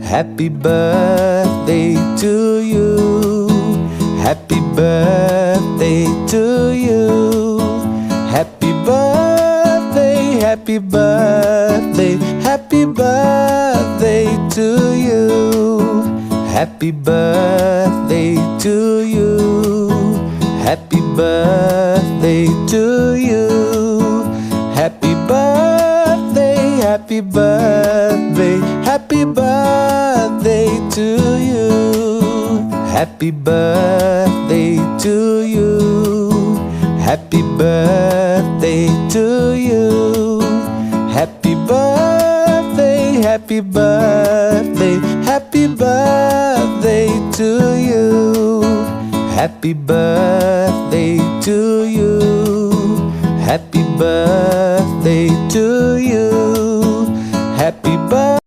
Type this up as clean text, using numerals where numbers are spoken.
Happy birthday to you. Happy birthday to you. Happy birthday, happy birthday, happy birthday to you. Happy birthday to you. Happy birthday to you. Happy birthday, happy birthday, happy birthday to you. Happy birthday to you. Happy birthday to you. Happy birthday, happy birthday, happy birthday to you. Happy birthday to you. Happy birthday to you. Happy birthday.